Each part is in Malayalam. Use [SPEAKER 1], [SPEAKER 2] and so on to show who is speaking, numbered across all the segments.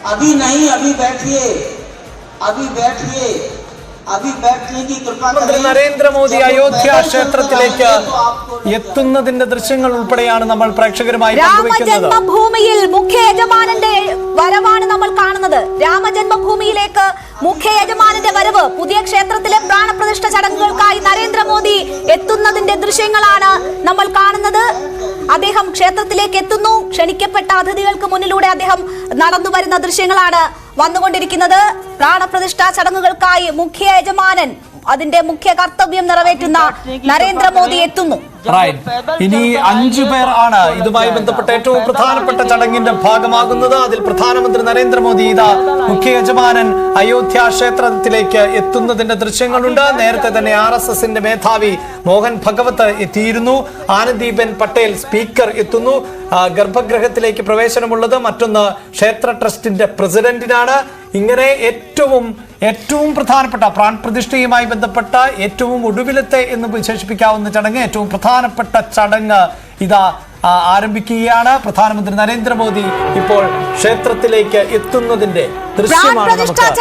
[SPEAKER 1] अभी नहीं, अभी बैठिए, अभी बैठिए, अभी बैठने की कृपा करें।
[SPEAKER 2] നരേന്ദ്രമോദി അയോധ്യ ക്ഷേത്രത്തിലേക്ക് എത്തുന്നതിന്റെ ദൃശ്യങ്ങൾ ഉൾപ്പെടെയാണ് നമ്മൾ പ്രേക്ഷകരുമായി പങ്കുവയ്ക്കുന്നത്.
[SPEAKER 3] രാമജന്മഭൂമിയിൽ മുഖ്യ യജമാനന്റെ വരവാണ് നമ്മൾ കാണുന്നത്. രാമജന്മഭൂമിയിലേക്ക് മുഖ്യ യജമാനന്റെ വരവ്, പുതിയ ക്ഷേത്രത്തിലെ പ്രാണപ്രതിഷ്ഠ ചടങ്ങുകൾക്കായി നരേന്ദ്രമോദി എത്തുന്നതിന്റെ ദൃശ്യങ്ങളാണ് നമ്മൾ കാണുന്നത്. അദ്ദേഹം ക്ഷേത്രത്തിലേക്ക് എത്തുന്നു. ക്ഷണിക്കപ്പെട്ട അതിഥികൾക്ക് മുന്നിലൂടെ അദ്ദേഹം നടന്നു വരുന്ന ദൃശ്യങ്ങളാണ് വന്നുകൊണ്ടിരിക്കുന്നത്. പ്രാണപ്രതിഷ്ഠാ ചടങ്ങുകൾക്കായി മുഖ്യ യജമാനൻ അതിന്റെ മുഖ്യ കർത്തവ്യം നിറവേറ്റുന്ന നരേന്ദ്രമോദി എത്തുന്നു.
[SPEAKER 2] ഇനി 5 പേർ ആണ് ഇതുമായി ബന്ധപ്പെട്ട ഏറ്റവും പ്രധാനപ്പെട്ട ചടങ്ങിന്റെ ഭാഗമാകുന്നത്. അതിൽ പ്രധാനമന്ത്രി നരേന്ദ്രമോദി ഇതാ മുഖ്യ യജമാനൻ അയോധ്യ ക്ഷേത്രത്തിലേക്ക് എത്തുന്നതിന്റെ ദൃശ്യങ്ങളുണ്ട്. നേരത്തെ തന്നെ RSSന്റെ മേധാവി മോഹൻ ഭഗവത് എത്തിയിരുന്നു. ആനന്ദീബെൻ പട്ടേൽ സ്പീക്കർ എത്തുന്നു. ഗർഭഗൃഹത്തിലേക്ക് പ്രവേശനമുള്ളത് മറ്റൊന്ന് ക്ഷേത്ര ട്രസ്റ്റിന്റെ പ്രസിഡന്റിനാണ്. ഇങ്ങനെ ഏറ്റവും പ്രധാനപ്പെട്ട പ്രാൺപ്രതിഷ്ഠയുമായി ബന്ധപ്പെട്ട ഏറ്റവും ഒടുവിലത്തെ എന്ന് വിശേഷിപ്പിക്കാവുന്ന ചടങ്ങ്, ഏറ്റവും പ്രധാനപ്പെട്ട ചടങ്ങ് ഇതാ ആരംഭിക്കുകയാണ്. പ്രധാനമന്ത്രി നരേന്ദ്രമോദി ഇപ്പോൾ ക്ഷേത്രത്തിലേക്ക് എത്തുന്നതിന്റെ ദൃശ്യമാണ്.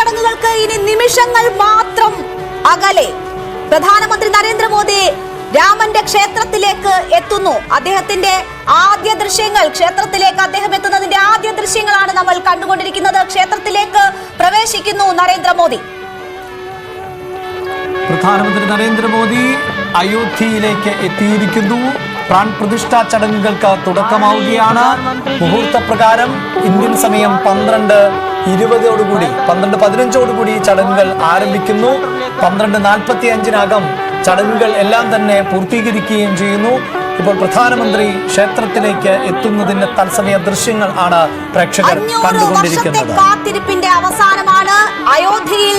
[SPEAKER 3] ചടങ്ങുകൾക്ക് ഇനി നിമിഷങ്ങൾ മാത്രം അകലെ പ്രധാനമന്ത്രി നരേന്ദ്രമോദി രാമന്റെ ക്ഷേത്രത്തിലേക്ക് എത്തുന്നു. അദ്ദേഹത്തിന്റെ ആദ്യ ദൃശ്യങ്ങൾ, ക്ഷേത്രത്തിലേക്ക് അദ്ദേഹം എത്തുന്നതിന്റെ ആദ്യ ദൃശ്യങ്ങളാണ് നമ്മൾ കണ്ടുകൊണ്ടിരിക്കുന്നത്. ക്ഷേത്രത്തിലേക്ക് പ്രവേശിക്കുന്നു നരേന്ദ്രമോദി.
[SPEAKER 2] പ്രധാനമന്ത്രി നരേന്ദ്രമോദി അയോധ്യയിലേക്ക് എത്തിയിരിക്കുന്നു. പ്രാൺപ്രതിഷ്ഠാ ചടങ്ങുകൾക്ക് തുടക്കമാവുകയാണ്. മുഹൂർത്ത പ്രകാരം ഇന്ത്യൻ സമയം 12:15 ചടങ്ങുകൾ ആരംഭിക്കുന്നു. 12:45 ചടങ്ങുകൾ എല്ലാം തന്നെ പൂർത്തീകരിക്കുകയും ചെയ്യുന്നു. ഇപ്പോൾ പ്രധാനമന്ത്രി ക്ഷേത്രത്തിലേക്ക് എത്തുന്നതിന്റെ തത്സമയ ദൃശ്യങ്ങൾ ആണ് പ്രേക്ഷകർ കണ്ടുകൊണ്ടിരിക്കുന്നത്.
[SPEAKER 3] കാത്തിരിപ്പിന്റെ അവസാനമാണ്. അയോധ്യയിൽ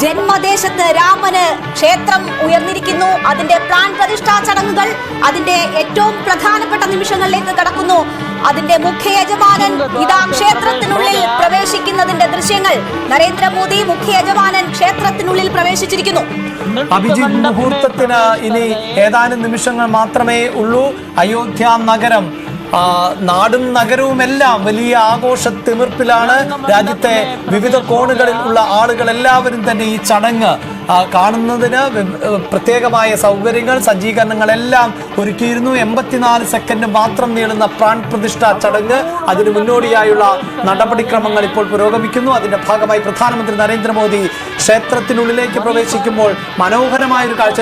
[SPEAKER 3] ജന്മദേശത്ത് രാമന് ക്ഷേത്രം ഉയർന്നിരിക്കുന്നു. അതിന്റെ പ്രാൺ പ്രതിഷ്ഠാ ചടങ്ങുകൾ അതിന്റെ ഏറ്റവും പ്രധാനപ്പെട്ട നിമിഷങ്ങളിലേക്ക് കടക്കുന്നു. അതിന്റെ മുഖ്യ യജമാനൻ ഇതാ ക്ഷേത്രത്തിനുള്ളിൽ പ്രവേശിക്കുന്നതിന്റെ ദൃശ്യങ്ങൾ. നരേന്ദ്രമോദി മുഖ്യ യജമാനൻ ക്ഷേത്രത്തിനുള്ളിൽ പ്രവേശിച്ചിരിക്കുന്നു.
[SPEAKER 2] അഭിജിത്ത് മുഹൂർത്തത്തിന് ഇനി ഏതാനും നിമിഷങ്ങൾ മാത്രമേ ഉള്ളൂ. അയോധ്യ നഗരം, നാടും നഗരവുമെല്ലാം വലിയ ആഘോഷ തിമിർപ്പിലാണ്. രാജ്യത്തെ വിവിധ കോണുകളിൽ ഉള്ള ആളുകൾ എല്ലാവരും തന്നെ ഈ ചടങ്ങ് കാണുന്നതിന് പ്രത്യേകമായ സൗകര്യങ്ങൾ, സജ്ജീകരണങ്ങളെല്ലാം ഒരുക്കിയിരുന്നു. 84 സെക്കൻഡ് മാത്രം നീളുന്ന പ്രാൺ പ്രതിഷ്ഠാ ചടങ്ങ്, അതിന് മുന്നോടിയായുള്ള നടപടിക്രമങ്ങൾ ഇപ്പോൾ പുരോഗമിക്കുന്നു. അതിന്റെ ഭാഗമായി പ്രധാനമന്ത്രി നരേന്ദ്രമോദി ക്ഷേത്രത്തിനുള്ളിലേക്ക് പ്രവേശിക്കുമ്പോൾ മനോഹരമായൊരു കാഴ്ച